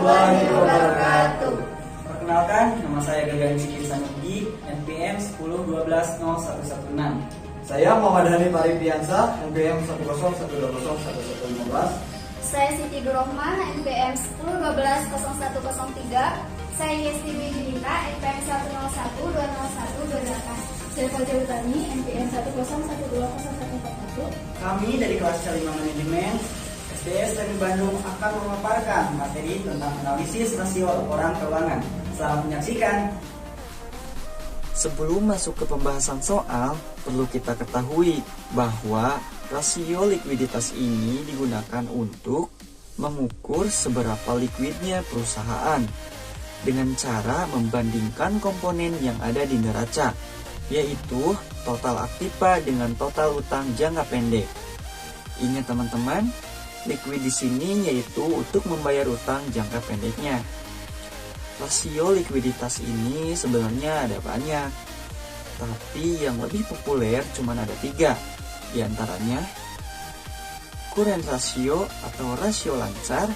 warahmatullahi wabarakatuh. Perkenalkan, nama saya Gagan Sikin Sanugi, NPM 10120116. Saya Muhammad Hani Paripiansa, NPM 101201115. Saya Siti Durohman, NPM 10120103. Saya Yesti Widinita, NPM 101201208. Saya Fajar Utami, NPM 101201141. Kami dari kelas C5 Manajemen SDS Teknik Bandung akan memaparkan materi tentang analisis rasio laporan keuangan. Selamat menyaksikan. Sebelum masuk ke pembahasan soal, perlu kita ketahui bahwa rasio likuiditas ini digunakan untuk mengukur seberapa likuidnya perusahaan dengan cara membandingkan komponen yang ada di neraca, yaitu total aktiva dengan total utang jangka pendek. Ingat teman-teman, likuid di sini yaitu untuk membayar utang jangka pendeknya. Rasio likuiditas ini sebenarnya ada banyak, tapi yang lebih populer cuma ada 3. Di antaranya current ratio atau rasio lancar,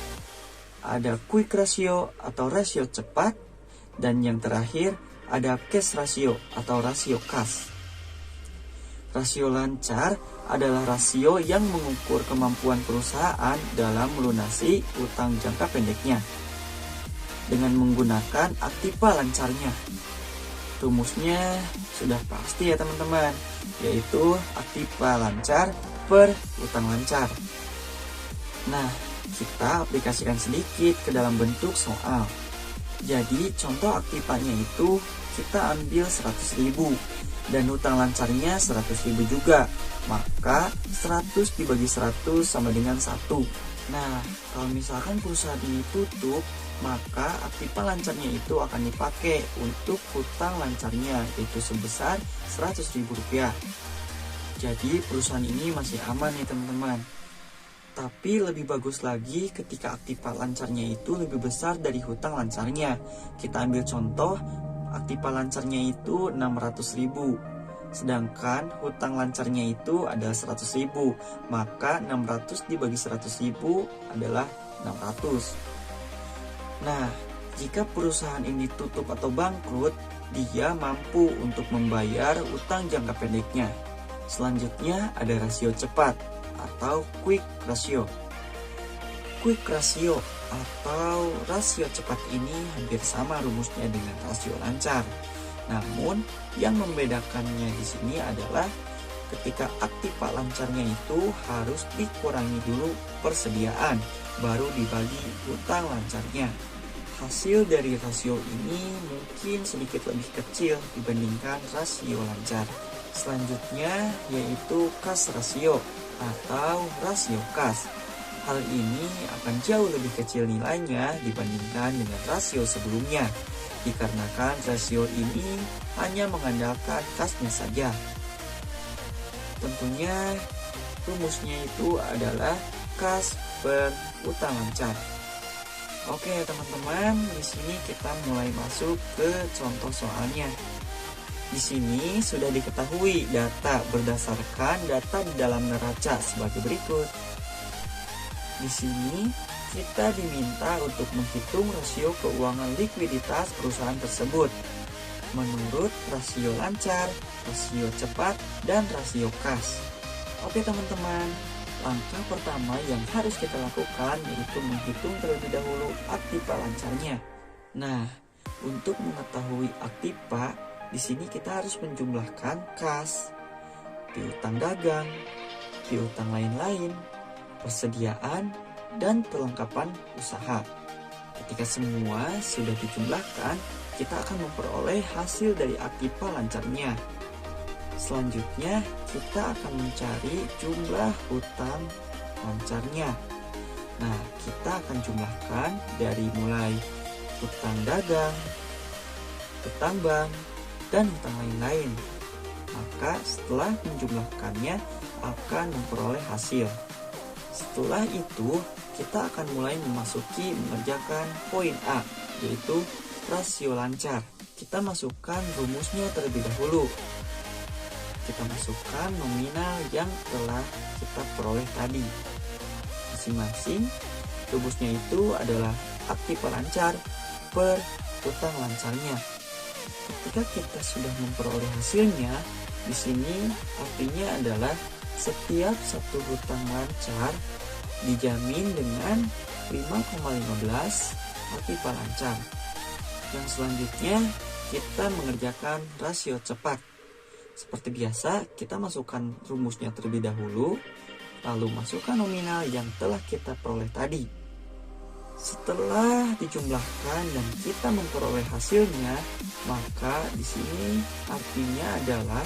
ada quick ratio atau rasio cepat, dan yang terakhir ada cash ratio atau rasio kas. Rasio lancar adalah rasio yang mengukur kemampuan perusahaan dalam melunasi utang jangka pendeknya dengan menggunakan aktiva lancarnya. Rumusnya sudah pasti ya teman-teman, yaitu aktiva lancar per utang lancar. Nah, kita aplikasikan sedikit ke dalam bentuk soal. Jadi contoh aktivanya itu kita ambil 100.000 dan utang lancarnya 100.000 juga. Maka 100 dibagi 100 sama dengan 1. Nah, kalau misalkan perusahaan ini tutup, maka aktiva lancarnya itu akan dipakai untuk hutang lancarnya, yaitu sebesar Rp100.000. Jadi perusahaan ini masih aman nih teman-teman. Tapi lebih bagus lagi ketika aktiva lancarnya itu lebih besar dari hutang lancarnya. Kita ambil contoh, aktiva lancarnya itu 600.000, sedangkan hutang lancarnya itu adalah 100.000, maka 600 dibagi 100.000 adalah 600. Nah, jika perusahaan ini tutup atau bangkrut, dia mampu untuk membayar utang jangka pendeknya. Selanjutnya ada rasio cepat atau quick ratio. Quick ratio atau rasio cepat ini hampir sama rumusnya dengan rasio lancar. Namun, yang membedakannya di sini adalah ketika aktiva lancarnya itu harus dikurangi dulu persediaan, baru dibagi utang lancarnya. Hasil dari rasio ini mungkin sedikit lebih kecil dibandingkan rasio lancar. Selanjutnya yaitu kas rasio atau rasio kas. Hal ini akan jauh lebih kecil nilainya dibandingkan dengan rasio sebelumnya, dikarenakan rasio ini hanya mengandalkan kasnya saja. Tentunya rumusnya itu adalah kas per utang lancar. Oke teman-teman, di sini kita mulai masuk ke contoh soalnya. Di sini sudah diketahui data berdasarkan data di dalam neraca sebagai berikut. Di sini kita diminta untuk menghitung rasio keuangan likuiditas perusahaan tersebut menurut rasio lancar, rasio cepat, dan rasio kas. Oke teman-teman, langkah pertama yang harus kita lakukan yaitu menghitung terlebih dahulu aktiva lancarnya. Nah, untuk mengetahui aktiva, di sini kita harus menjumlahkan kas, piutang dagang, piutang lain-lain, persediaan, dan perlengkapan usaha. Ketika semua sudah dijumlahkan, kita akan memperoleh hasil dari aktiva lancarnya. Selanjutnya, kita akan mencari jumlah hutang lancarnya. Nah, kita akan jumlahkan dari mulai hutang dagang, hutang bank, dan hutang lain-lain. Maka setelah menjumlahkannya akan memperoleh hasil. Setelah itu, kita akan mulai memasuki mengerjakan poin A, yaitu rasio lancar. Kita masukkan rumusnya terlebih dahulu. Kita masukkan nominal yang telah kita peroleh tadi. Masing-masing rumusnya itu adalah aktiva lancar per utang lancarnya. Ketika kita sudah memperoleh hasilnya, di sini artinya adalah setiap satu hutang lancar dijamin dengan 5,15 aktiva lancar. Yang selanjutnya kita mengerjakan rasio cepat. Seperti biasa, kita masukkan rumusnya terlebih dahulu, lalu masukkan nominal yang telah kita peroleh tadi. Setelah dijumlahkan dan kita memperoleh hasilnya, maka di sini artinya adalah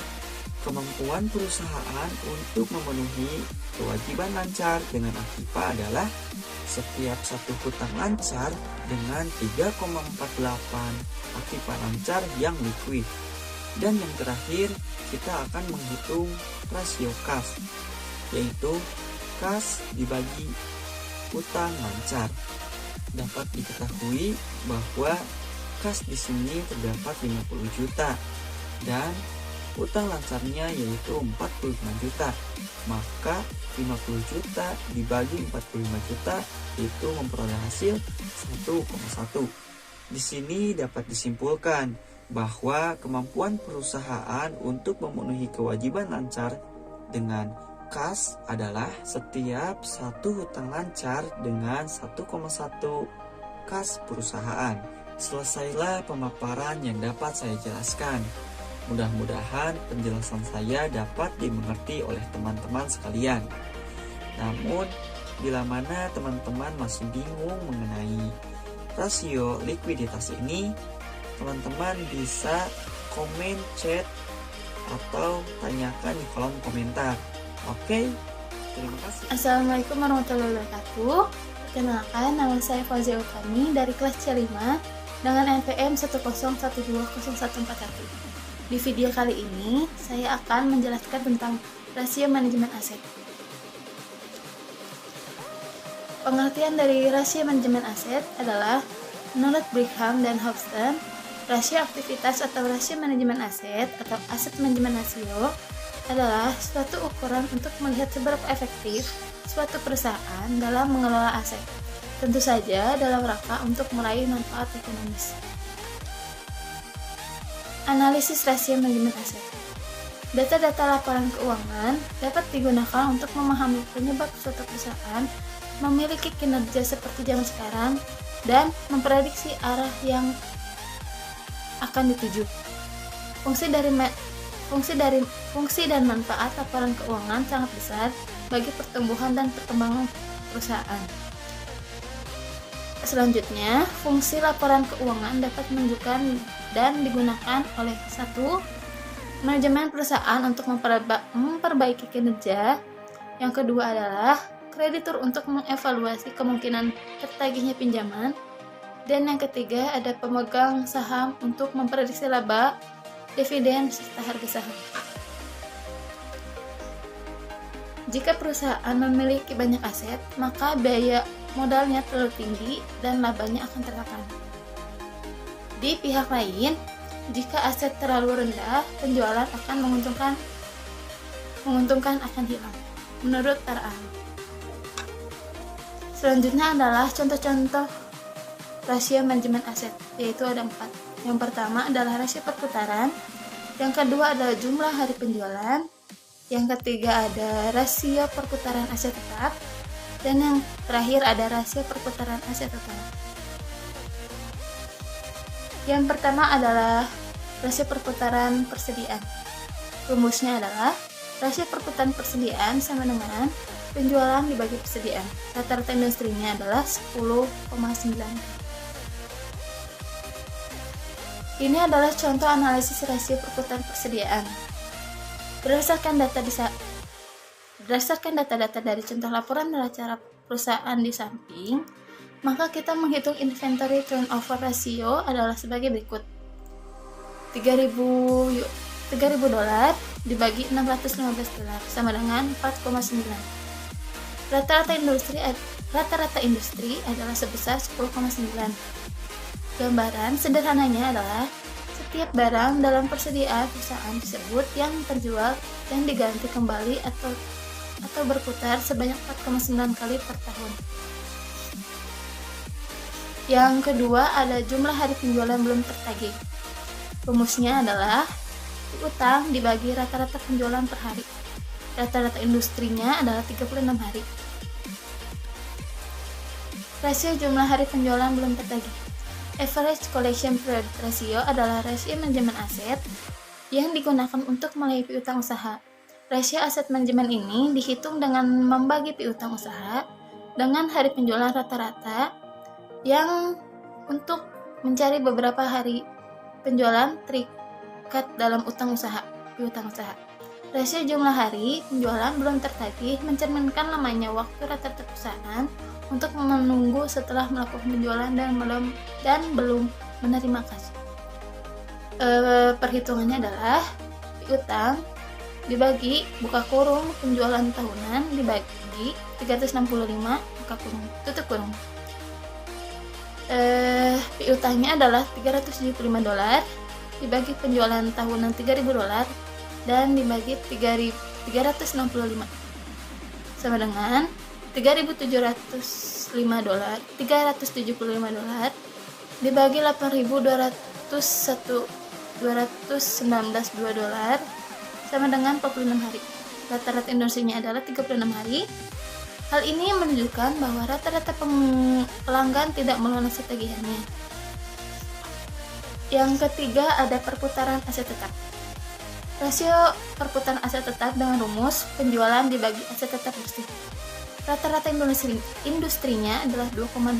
kemampuan perusahaan untuk memenuhi kewajiban lancar dengan aktiva adalah setiap satu hutang lancar dengan 3,48 aktiva lancar yang liquid. Dan yang terakhir, kita akan menghitung rasio kas, yaitu kas dibagi hutang lancar. Dapat diketahui bahwa kas di sini terdapat 50 juta dan hutang lancarnya yaitu 45 juta. Maka 50 juta dibagi 45 juta itu memperoleh hasil 1,1. Di sini dapat disimpulkan bahwa kemampuan perusahaan untuk memenuhi kewajiban lancar dengan kas adalah setiap satu hutang lancar dengan 1,1 kas perusahaan. Selesailah pemaparan yang dapat saya jelaskan. Mudah-mudahan penjelasan saya dapat dimengerti oleh teman-teman sekalian. Namun, bila mana teman-teman masih bingung mengenai rasio likuiditas ini, teman-teman bisa komen chat atau tanyakan di kolom komentar. Oke, terima kasih. Assalamualaikum warahmatullahi wabarakatuh. Perkenalkan, nama saya Fazia Utami dari kelas C5 dengan NPM 101200141. Di video kali ini, saya akan menjelaskan tentang rasio manajemen aset. Pengertian dari rasio manajemen aset adalah, menurut Brigham dan Hobson, rasio aktivitas atau rasio manajemen aset atau aset manajemen rasio adalah suatu ukuran untuk melihat seberapa efektif suatu perusahaan dalam mengelola aset, tentu saja dalam rangka untuk meraih manfaat ekonomis. Analisis rasio manajemen aset. Data-data laporan keuangan dapat digunakan untuk memahami penyebab suatu perusahaan memiliki kinerja seperti zaman sekarang dan memprediksi arah yang akan dituju. Fungsi dan manfaat laporan keuangan sangat besar bagi pertumbuhan dan perkembangan perusahaan. Selanjutnya, fungsi laporan keuangan dapat menunjukkan dan digunakan oleh satu, manajemen perusahaan untuk memperbaiki kinerja. Yang kedua adalah kreditur untuk mengevaluasi kemungkinan tertagihnya pinjaman. Dan yang ketiga ada pemegang saham untuk memprediksi laba, dividen, serta harga saham. Jika perusahaan memiliki banyak aset, maka biaya modalnya terlalu tinggi dan labanya akan tertekan. Di pihak lain, jika aset terlalu rendah, penjualan akan menguntungkan akan hilang, menurut para ahli. Selanjutnya adalah contoh-contoh rasio manajemen aset, yaitu ada 4. Yang pertama adalah rasio perputaran, yang kedua adalah jumlah hari penjualan, yang ketiga ada rasio perputaran aset tetap, dan yang terakhir ada rasio perputaran aset total. Yang pertama adalah rasio perputaran persediaan. Rumusnya adalah rasio perputaran persediaan sama dengan penjualan dibagi persediaan. Rata-rata industrinya adalah 10,9. Ini adalah contoh analisis rasio perputaran persediaan. Berdasarkan data-data dari contoh laporan neraca perusahaan di samping, maka kita menghitung inventory turnover ratio adalah sebagai berikut. $3.000 dibagi $615 sama dengan 4,9. Rata-rata industri adalah sebesar 10,9. Gambaran sederhananya adalah setiap barang dalam persediaan perusahaan tersebut yang terjual dan diganti kembali atau berputar sebanyak 4,9 kali per tahun. Yang kedua ada jumlah hari penjualan belum tertagih. Rumusnya adalah utang dibagi rata-rata penjualan per hari. Rata-rata industrinya adalah 36 hari. Rasio jumlah hari penjualan belum tertagih. Average collection period ratio adalah rasio manajemen aset yang digunakan untuk melayan piutang usaha. Rasio aset manajemen ini dihitung dengan membagi piutang usaha dengan hari penjualan rata-rata yang untuk mencari beberapa hari penjualan terikat dalam piutang usaha. Rasio jumlah hari penjualan belum tertagih mencerminkan lamanya waktu rata-rata perusahaan untuk menunggu setelah melakukan penjualan dan belum menerima kas. Perhitungannya adalah piutang dibagi buka kurung penjualan tahunan dibagi 365 buka kurung tutup kurung. Piutangnya adalah $375 dibagi penjualan tahunan $3.000 dan dibagi 365 sama dengan $3.775 dibagi $8.219 sama dengan 46 hari. Rata-rata industrinya adalah 36 hari. Hal ini menunjukkan bahwa rata-rata pelanggan tidak melunasi tagihannya. Yang ketiga ada perputaran aset tetap. Rasio perputaran aset tetap dengan rumus penjualan dibagi aset tetap bersih. Rata-rata industrinya adalah 2,8.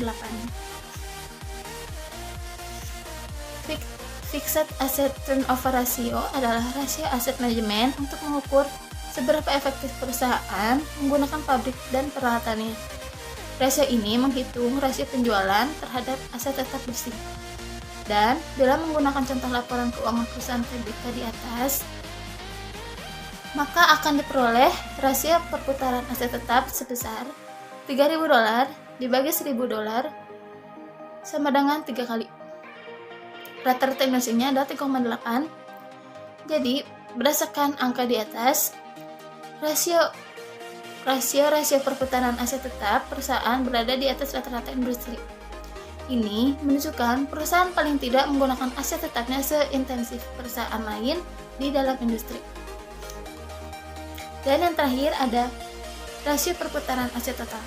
Fixed asset turnover ratio adalah rasio aset manajemen untuk mengukur seberapa efektif perusahaan menggunakan pabrik dan peralatannya. Rasio ini menghitung rasio penjualan terhadap aset tetap bersih. Dan bila menggunakan contoh laporan keuangan perusahaan TBK di atas, maka akan diperoleh rasio perputaran aset tetap sebesar $3.000 dibagi $1.000 sama dengan 3 kali. Rata-rata industrinya adalah 3,8. Jadi, berdasarkan angka di atas, rasio perputaran aset tetap perusahaan berada di atas rata-rata industri. Ini menunjukkan perusahaan paling tidak menggunakan aset tetapnya seintensif perusahaan lain di dalam industri. Dan yang terakhir ada rasio perputaran aset total.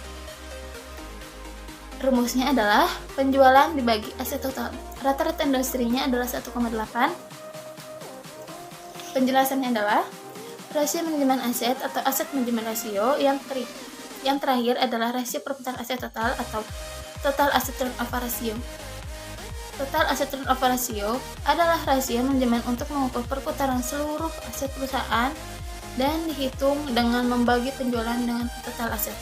Rumusnya adalah penjualan dibagi aset total. Rata-rata industrinya adalah 1,8. Penjelasannya adalah rasio manajemen aset atau aset manajemen rasio. Yang terakhir adalah rasio perputaran aset total atau total asset turnover ratio. Total asset turnover ratio adalah rasio manajemen untuk mengukur perputaran seluruh aset perusahaan dan dihitung dengan membagi penjualan dengan total aset.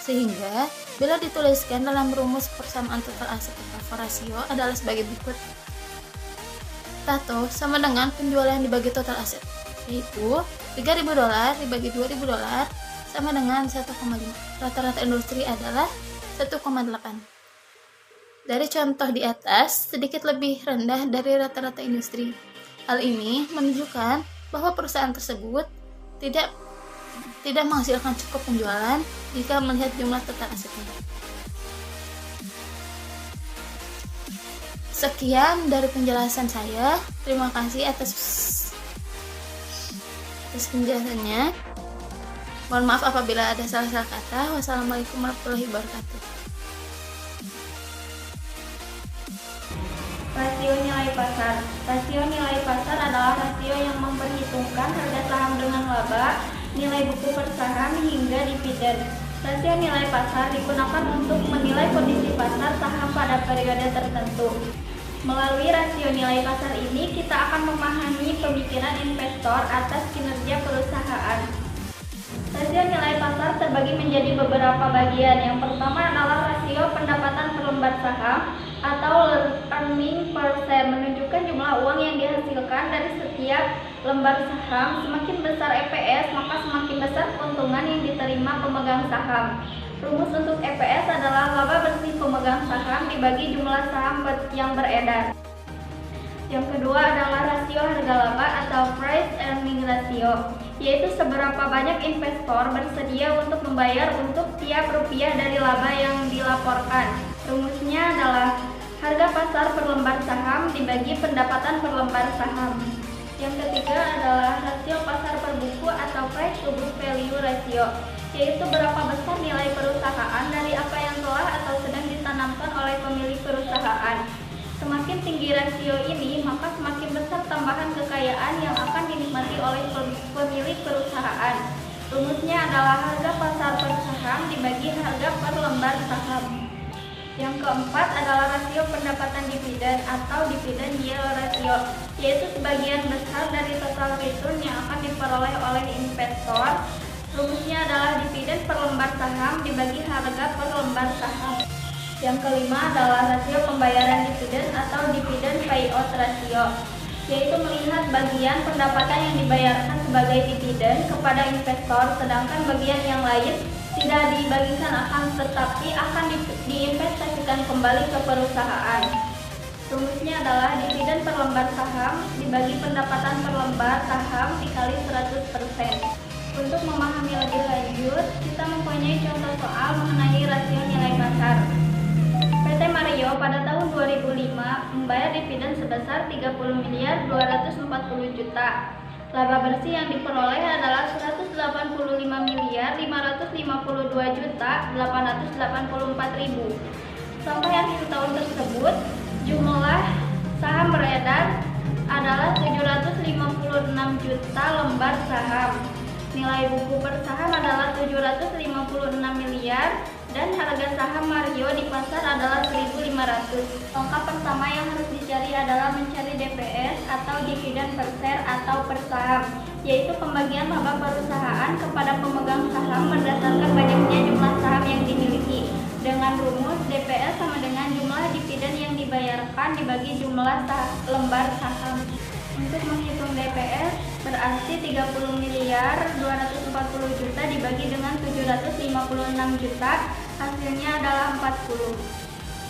Sehingga bila dituliskan dalam rumus persamaan total aset turnover ratio adalah sebagai berikut. Tato sama dengan penjualan dibagi total aset, yaitu $3.000 dibagi $2.000 sama dengan 1,5. Rata-rata industri adalah 1,8. Dari contoh di atas, sedikit lebih rendah dari rata-rata industri. Hal ini menunjukkan bahwa perusahaan tersebut tidak menghasilkan cukup penjualan jika melihat jumlah total asetnya. Sekian dari penjelasan saya. Terima kasih atas penjelasannya. Mohon maaf apabila ada salah-salah kata. Wassalamualaikum warahmatullahi wabarakatuh. Rasio nilai pasar. Rasio nilai pasar adalah rasio yang memperhitungkan harga saham dengan laba, nilai buku per saham hingga dividen. Rasio nilai pasar digunakan untuk menilai kondisi pasar saham pada periode tertentu. Melalui rasio nilai pasar ini, kita akan memahami pemikiran investor atas kinerja perusahaan. Rasio nilai pasar terbagi menjadi beberapa bagian. Yang pertama adalah rasio pendapatan per lembar saham atau earning per share, menunjukkan jumlah uang yang dihasilkan dari setiap lembar saham. Semakin besar EPS, maka semakin besar keuntungan yang diterima pemegang saham. Rumus untuk EPS adalah laba bersih pemegang saham dibagi jumlah saham yang beredar. Yang kedua adalah rasio harga laba atau price earning ratio, yaitu seberapa banyak investor bersedia untuk membayar untuk tiap rupiah dari laba yang dilaporkan. Rumusnya adalah Harga pasar per lembar saham dibagi pendapatan per lembar saham. Yang ketiga adalah rasio pasar per buku atau price to book value ratio, yaitu berapa besar nilai perusahaan dari apa yang telah atau sedang ditanamkan oleh pemilik perusahaan. Semakin tinggi rasio ini, maka semakin besar tambahan kekayaan yang akan dinikmati oleh pemilik perusahaan. Rumusnya adalah harga pasar per saham dibagi harga per lembar saham. Yang keempat adalah rasio pendapatan dividen atau dividen yield ratio, yaitu sebagian besar dari total return yang akan diperoleh oleh investor. Rumusnya adalah dividen per lembar saham dibagi harga per lembar saham. Yang kelima adalah rasio pembayaran dividen atau dividen payout ratio, yaitu melihat bagian pendapatan yang dibayarkan sebagai dividen kepada investor, sedangkan bagian yang lain tidak dibagikan tetapi akan diinvestasikan kembali ke perusahaan. Rumusnya adalah dividen per lembar saham dibagi pendapatan per lembar saham dikali 100%. Untuk memahami lebih lanjut, kita mempunyai contoh soal mengenai rasio nilai pasar. PT Mario pada tahun 2005 membayar dividen sebesar 30 miliar 240 juta. Laba bersih yang diperoleh adalah 185 miliar 552 juta 884 ribu. Sampai akhir tahun tersebut, jumlah saham beredar adalah 756 juta lembar saham. Nilai buku per saham adalah 756 miliar dan harga saham Mario di pasar adalah 1.500. Langkah pertama yang harus dicari adalah mencari DPS atau dividen per share atau per saham, yaitu pembagian laba perusahaan kepada pemegang saham berdasarkan banyaknya jumlah saham yang dimiliki. Dengan rumus DPS sama dengan jumlah dividen yang dibayarkan dibagi jumlah lembar saham. Untuk menghitung DPS berarti 30 miliar 240 juta dibagi dengan 756 juta, hasilnya adalah 40.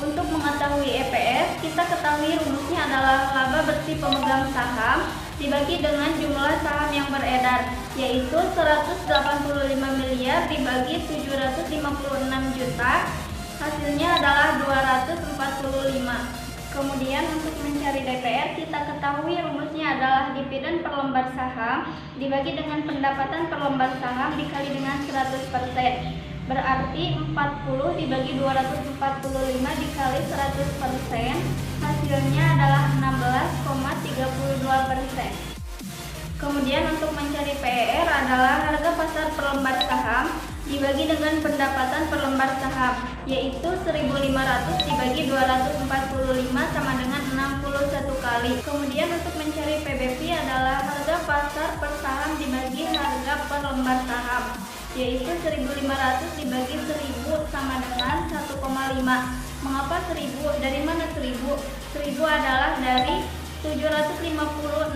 Untuk mengetahui EPS, kita ketahui rumusnya adalah laba bersih pemegang saham dibagi dengan jumlah saham yang beredar, yaitu 185 miliar dibagi 756 juta, hasilnya adalah 245. Kemudian untuk mencari DPR, kita ketahui rumusnya adalah dividen per lembar saham dibagi dengan pendapatan per lembar saham dikali dengan 100%. Berarti 40 dibagi 245 dikali 100%, hasilnya adalah 16,32%. Kemudian untuk mencari PER adalah harga pasar per lembar saham dibagi dengan pendapatan per lembar saham, yaitu 1.500 dibagi 245 sama dengan 61 kali. Kemudian untuk mencari PBV adalah harga pasar per saham dibagi harga per lembar saham, yaitu 1.500 dibagi 1.000 sama dengan 1,5. Mengapa 1.000? Dari mana 1.000? 1.000 adalah dari 756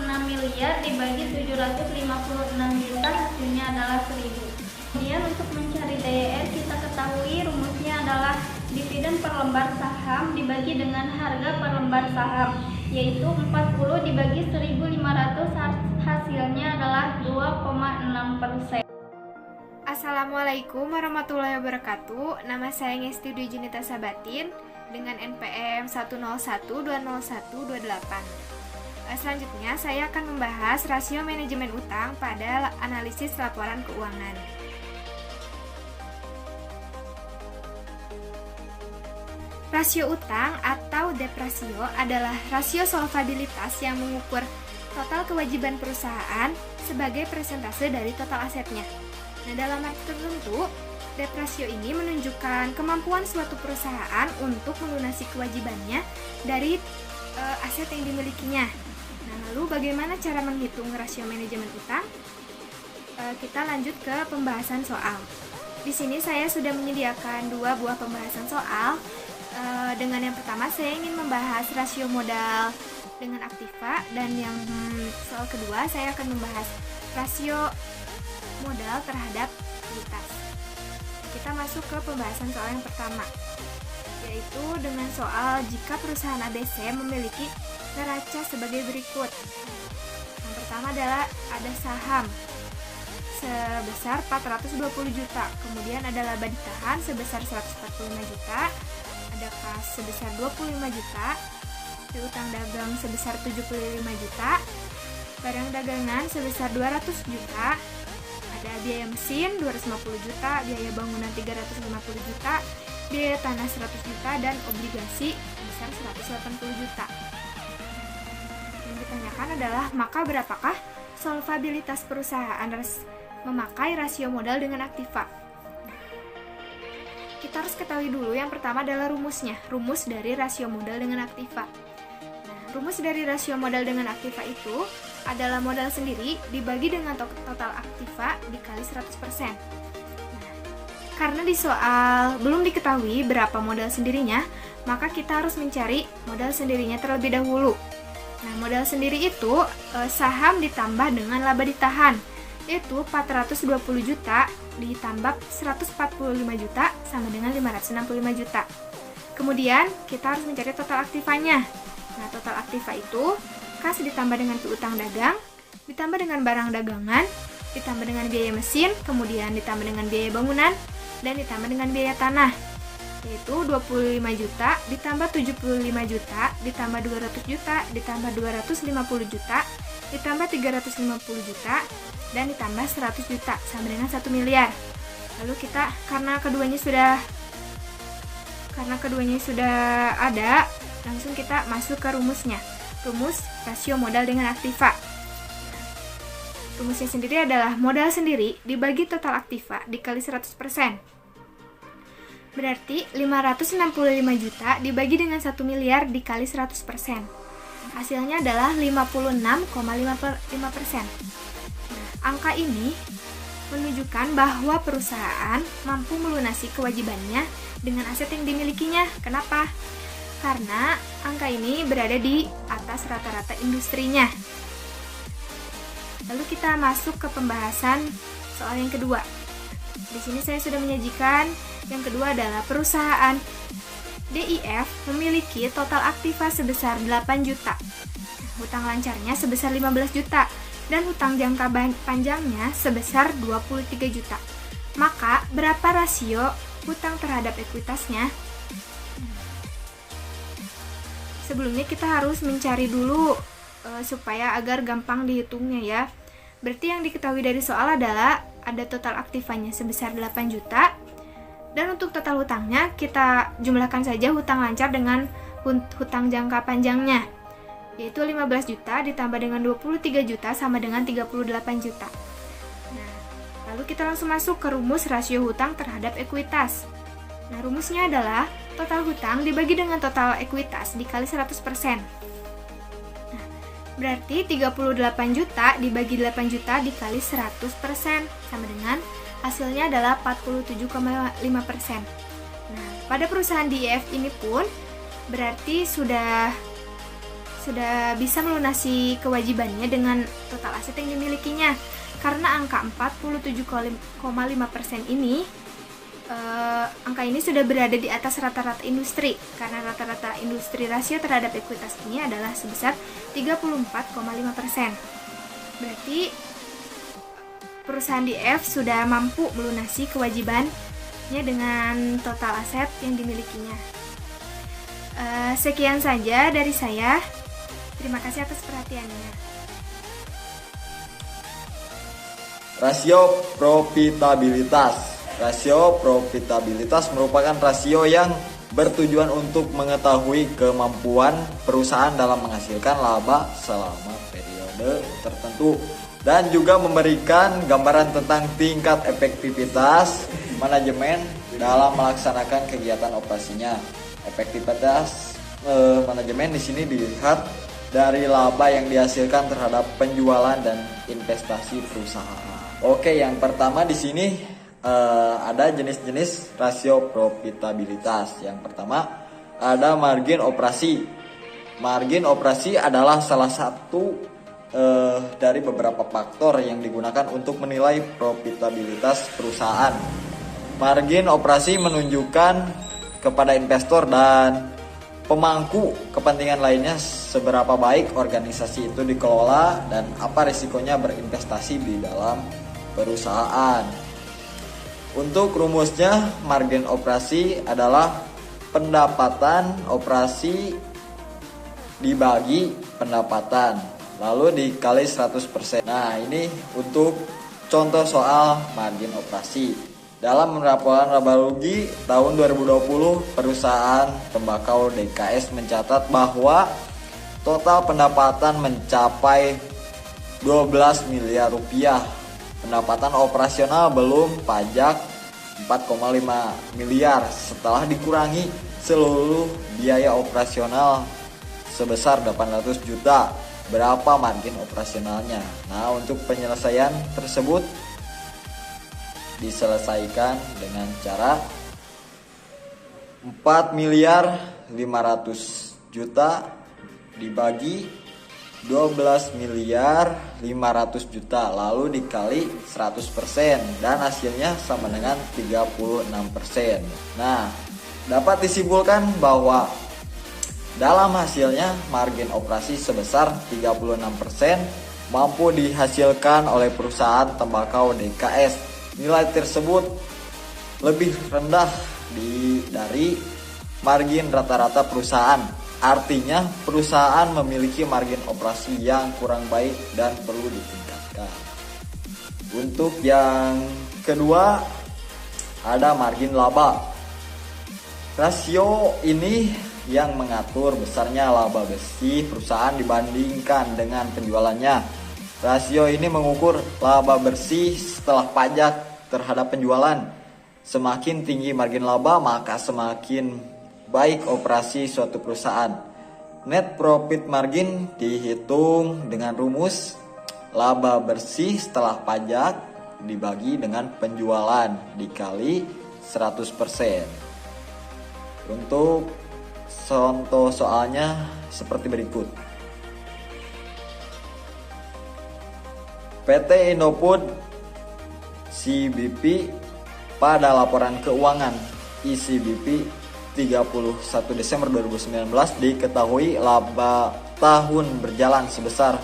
miliar dibagi 756 juta, hasilnya adalah 1.000. Kemudian untuk mencari DER, kita ketahui rumusnya adalah dividen per lembar saham dibagi dengan harga per lembar saham, yaitu 40 dibagi 1.500, hasilnya adalah 2,6%. Assalamualaikum warahmatullahi wabarakatuh. Nama saya Ngesti Dwi Junita Sabatin dengan NPM 101201228. Selanjutnya saya akan membahas rasio manajemen utang pada analisis laporan keuangan. Rasio utang atau debt ratio adalah rasio solvabilitas yang mengukur total kewajiban perusahaan sebagai persentase dari total asetnya. Nah, dalam arti tertentu, debt ratio ini menunjukkan kemampuan suatu perusahaan untuk melunasi kewajibannya dari aset yang dimilikinya. Nah, lalu bagaimana cara menghitung rasio manajemen utang? Kita lanjut ke pembahasan soal. Di sini saya sudah menyediakan 2 buah pembahasan soal. Dengan yang pertama saya ingin membahas rasio modal dengan aktiva, dan yang soal kedua saya akan membahas rasio modal terhadap likuiditas. Kita masuk ke pembahasan soal yang pertama, yaitu dengan soal jika perusahaan ABC memiliki neraca sebagai berikut. Yang pertama adalah ada saham sebesar 420 juta, kemudian ada laba ditahan sebesar 145 juta, ada ada kas sebesar 25 juta, piutang dagang sebesar 75 juta, barang dagangan sebesar 200 juta, ada biaya mesin 250 juta, biaya bangunan 350 juta, biaya tanah 100 juta, dan obligasi sebesar 180 juta. Yang ditanyakan adalah, maka berapakah solvabilitas perusahaan memakai rasio modal dengan aktiva? Kita harus ketahui dulu, yang pertama adalah rumusnya, rumus dari rasio modal dengan aktiva. Rumus dari rasio modal dengan aktiva itu adalah modal sendiri dibagi dengan total aktiva dikali 100%. Karena di soal belum diketahui berapa modal sendirinya, maka kita harus mencari modal sendirinya terlebih dahulu. Nah, modal sendiri itu saham ditambah dengan laba ditahan, yaitu 420 juta ditambah 145 juta sama dengan 565 juta. Kemudian kita harus mencari total aktivanya. Nah, total aktiva itu kas ditambah dengan piutang dagang, ditambah dengan barang dagangan, ditambah dengan biaya mesin, kemudian ditambah dengan biaya bangunan, dan ditambah dengan biaya tanah, yaitu 25 juta, ditambah 75 juta, ditambah 200 juta, ditambah 250 juta, ditambah 350 juta, dan ditambah 100 juta, sama dengan 1 miliar. Lalu kita, karena keduanya sudah ada, langsung kita masuk ke rumusnya. Rumus rasio modal dengan aktiva. Rumusnya sendiri adalah modal sendiri dibagi total aktiva dikali 100%. Berarti 565 juta dibagi dengan 1 miliar dikali 100%. Hasilnya adalah 56,5%. Angka ini menunjukkan bahwa perusahaan mampu melunasi kewajibannya dengan aset yang dimilikinya. Kenapa? Karena angka ini berada di atas rata-rata industrinya. Lalu kita masuk ke pembahasan soal yang kedua. Di sini saya sudah menyajikan yang kedua adalah perusahaan DIF memiliki total aktiva sebesar 8 juta. Hutang lancarnya sebesar 15 juta dan hutang jangka panjangnya sebesar 23 juta. Maka berapa rasio hutang terhadap ekuitasnya? Sebelumnya kita harus mencari dulu supaya agar gampang dihitungnya ya. Berarti yang diketahui dari soal adalah ada total aktivanya sebesar 8 juta. Dan untuk total hutangnya kita jumlahkan saja hutang lancar dengan hutang jangka panjangnya, yaitu 15 juta ditambah dengan 23 juta sama dengan 38 juta. Nah, lalu kita langsung masuk ke rumus rasio hutang terhadap ekuitas. Nah, rumusnya adalah total hutang dibagi dengan total ekuitas dikali 100%. Nah, berarti 38 juta dibagi 8 juta dikali 100% sama dengan hasilnya adalah 47,5%. Nah, pada perusahaan DIF ini pun berarti sudah bisa melunasi kewajibannya dengan total aset yang dimilikinya. Karena angka 47,5% ini angka ini sudah berada di atas rata-rata industri, karena rata-rata industri rasio terhadap ekuitas ini adalah sebesar 34,5%. Berarti perusahaan DIF sudah mampu melunasi kewajibannya dengan total aset yang dimilikinya. Sekian saja dari saya. Terima kasih atas perhatiannya. Rasio profitabilitas. Rasio profitabilitas merupakan rasio yang bertujuan untuk mengetahui kemampuan perusahaan dalam menghasilkan laba selama periode tertentu dan juga memberikan gambaran tentang tingkat efektivitas manajemen dalam melaksanakan kegiatan operasinya. Efektivitas manajemen di sini dilihat dari laba yang dihasilkan terhadap penjualan dan investasi perusahaan. Oke, yang pertama di sini ada jenis-jenis rasio profitabilitas. Yang pertama ada margin operasi. Margin operasi adalah salah satu dari beberapa faktor yang digunakan untuk menilai profitabilitas perusahaan. Margin operasi menunjukkan kepada investor dan pemangku kepentingan lainnya seberapa baik organisasi itu dikelola dan apa risikonya berinvestasi di dalam perusahaan. Untuk rumusnya, margin operasi adalah pendapatan operasi dibagi pendapatan lalu dikali 100%. Nah, ini untuk contoh soal margin operasi. Dalam laporan laba rugi tahun 2020, perusahaan tembakau DKS mencatat bahwa total pendapatan mencapai 12 miliar rupiah. Pendapatan operasional belum pajak 4,5 miliar setelah dikurangi seluruh biaya operasional sebesar 800 juta. Berapa margin operasionalnya? Nah, untuk penyelesaian tersebut diselesaikan dengan cara 4 miliar 500 juta dibagi 12 miliar 500 juta lalu dikali 100% dan hasilnya sama dengan 36%. Nah, dapat disimpulkan bahwa dalam hasilnya margin operasi sebesar 36% mampu dihasilkan oleh perusahaan tembakau DKS. Nilai tersebut lebih rendah dari margin rata-rata perusahaan. Artinya perusahaan memiliki margin operasi yang kurang baik dan perlu ditingkatkan. Untuk yang kedua ada margin laba. Rasio ini yang mengatur besarnya laba bersih perusahaan dibandingkan dengan penjualannya. Rasio ini mengukur laba bersih setelah pajak terhadap penjualan. Semakin tinggi margin laba, maka semakin baik operasi suatu perusahaan. Net profit margin dihitung dengan rumus laba bersih setelah pajak dibagi dengan penjualan dikali 100%. Untuk contoh soalnya seperti berikut. PT Indofood CBP pada laporan keuangan ICBP 31 Desember 2019 diketahui laba tahun berjalan sebesar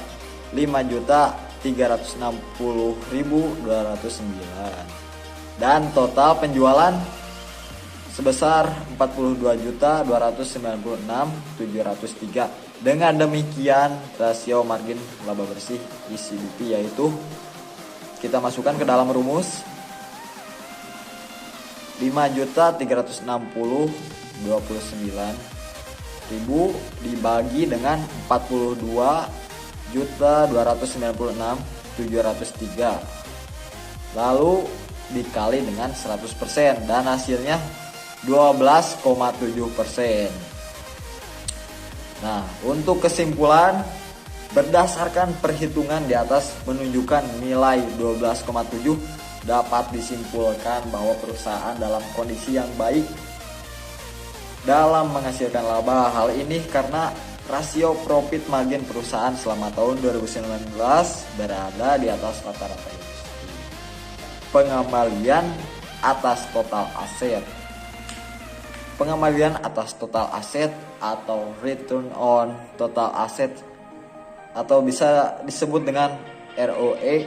5.360.209 dan total penjualan sebesar 42.296.703. Dengan demikian rasio margin laba bersih ICBP yaitu kita masukkan ke dalam rumus 5.360.29.000 dibagi dengan 42.296.703 lalu dikali dengan 100% dan hasilnya 12,7%. Nah, untuk kesimpulan, berdasarkan perhitungan di atas menunjukkan nilai 12,7 dapat disimpulkan bahwa perusahaan dalam kondisi yang baik dalam menghasilkan laba. Hal ini karena rasio profit margin perusahaan selama tahun 2019 berada di atas rata-rata industri. Pengembalian atas total aset. Pengembalian atas total aset atau return on total asset atau bisa disebut dengan ROE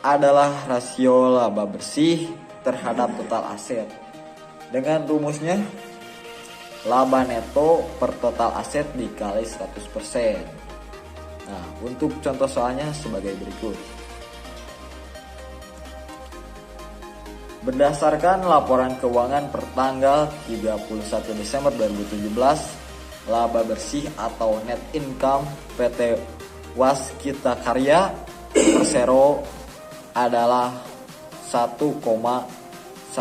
adalah rasio laba bersih terhadap total aset. Dengan rumusnya laba neto per total aset dikali 100%. Nah, untuk contoh soalnya sebagai berikut. Berdasarkan laporan keuangan per tanggal 31 Desember 2017, laba bersih atau net income PT Waskita Karya Persero adalah 1,13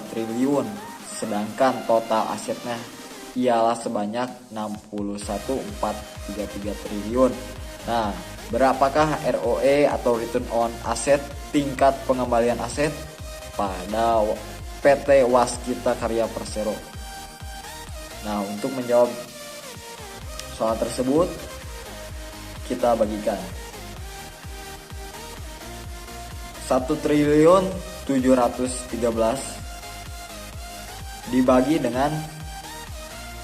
triliun, sedangkan total asetnya ialah sebanyak 61,433 triliun. Nah, berapakah ROE atau return on asset, tingkat pengembalian aset pada PT Waskita Karya Persero? Nah, untuk menjawab soal tersebut kita bagikan 1.713 dibagi dengan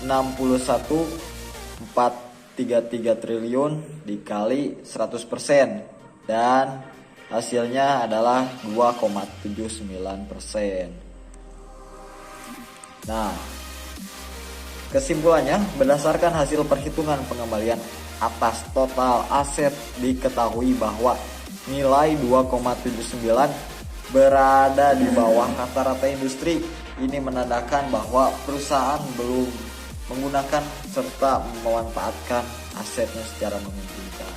61,433 triliun dikali 100% dan hasilnya adalah 2,79%. Nah, Kesimpulannya, berdasarkan hasil perhitungan pengembalian atas total aset diketahui bahwa nilai 2,79 berada di bawah rata-rata industri. Ini menandakan bahwa perusahaan belum menggunakan serta memanfaatkan asetnya secara menguntungkan.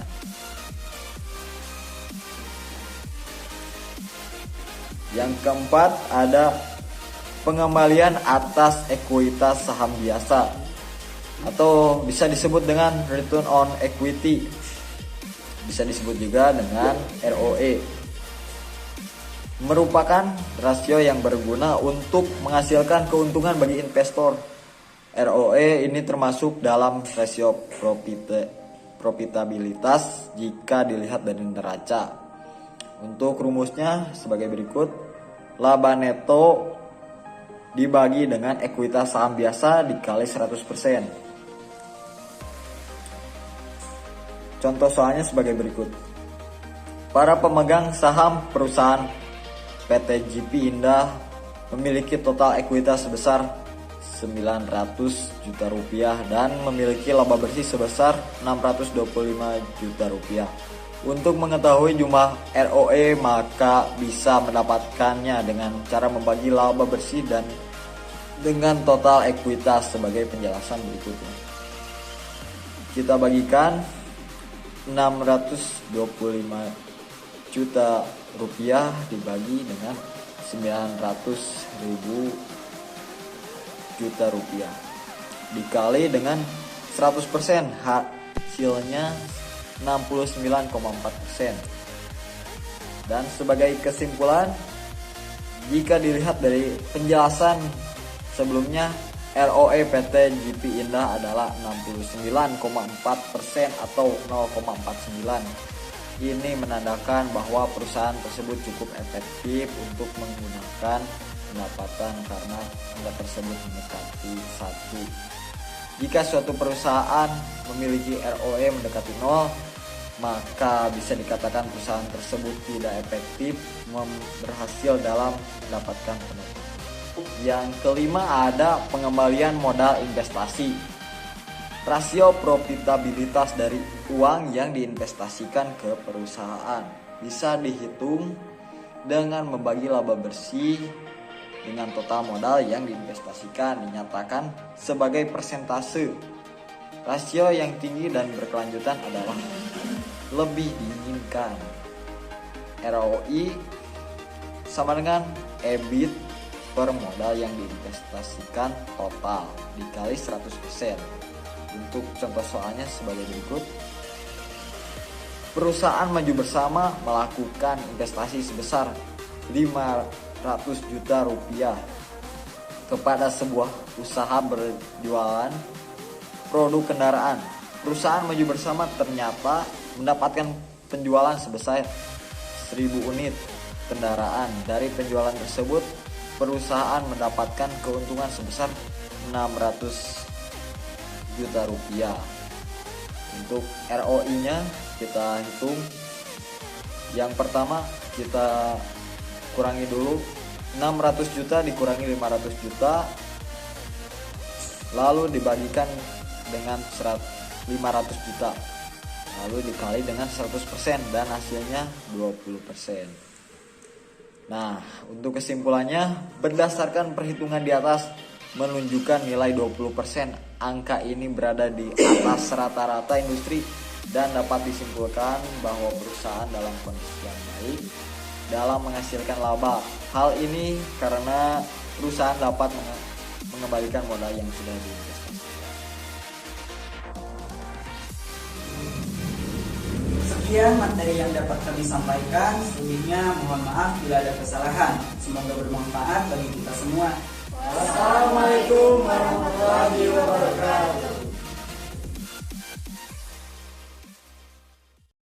Yang keempat ada pengembalian atas ekuitas saham biasa atau bisa disebut dengan return on equity, bisa disebut juga dengan ROE, merupakan rasio yang berguna untuk menghasilkan keuntungan bagi investor. ROE ini termasuk dalam rasio profitabilitas jika dilihat dari neraca. Untuk rumusnya sebagai berikut: laba neto dibagi dengan ekuitas saham biasa dikali 100%. Contoh soalnya sebagai berikut. Para pemegang saham perusahaan PT GP Indah memiliki total ekuitas sebesar 900 juta rupiah dan memiliki laba bersih sebesar 625 juta rupiah. Untuk mengetahui jumlah ROE maka bisa mendapatkannya dengan cara membagi laba bersih dan dengan total ekuitas sebagai penjelasan berikutnya. Kita bagikan 625 juta rupiah dibagi dengan 900.000 juta rupiah dikali dengan 100%, hasilnya 69,4%. Dan sebagai kesimpulan, jika dilihat dari penjelasan sebelumnya, ROE PT GP Indah adalah 69,4% atau 0,49. Ini menandakan bahwa perusahaan tersebut cukup efektif untuk menggunakan pendapatan karena angka tersebut mendekati 1. Jika suatu perusahaan memiliki ROE mendekati 0, maka bisa dikatakan perusahaan tersebut tidak efektif berhasil dalam mendapatkan pendapatan. Yang kelima ada pengembalian modal investasi. Rasio profitabilitas dari uang yang diinvestasikan ke perusahaan bisa dihitung dengan membagi laba bersih dengan total modal yang diinvestasikan, dinyatakan sebagai persentase. Rasio yang tinggi dan berkelanjutan adalah lebih diinginkan. ROI sama dengan EBIT per modal yang diinvestasikan total dikali 100%. Untuk contoh soalnya sebagai berikut. Perusahaan Maju Bersama melakukan investasi sebesar 500 juta rupiah kepada sebuah usaha berjualan produk kendaraan. Perusahaan Maju Bersama ternyata mendapatkan penjualan sebesar 1000 unit kendaraan. Dari penjualan tersebut, perusahaan mendapatkan keuntungan sebesar 600 juta rupiah. Untuk ROI-nya kita hitung. Yang pertama kita kurangi dulu 600 juta dikurangi 500 juta, lalu dibagikan dengan 500 juta, lalu dikali dengan 100% dan hasilnya 20%. Nah, untuk kesimpulannya, berdasarkan perhitungan di atas menunjukkan nilai 20%. Angka ini berada di atas rata-rata industri dan dapat disimpulkan bahwa perusahaan dalam kondisi yang baik dalam menghasilkan laba. Hal ini karena perusahaan dapat mengembalikan modal yang sudah diinvestasikan. Sekian materi yang dapat kami sampaikan. Selebihnya mohon maaf bila ada kesalahan. Semoga bermanfaat bagi kita semua. Wassalamualaikum warahmatullahi wabarakatuh.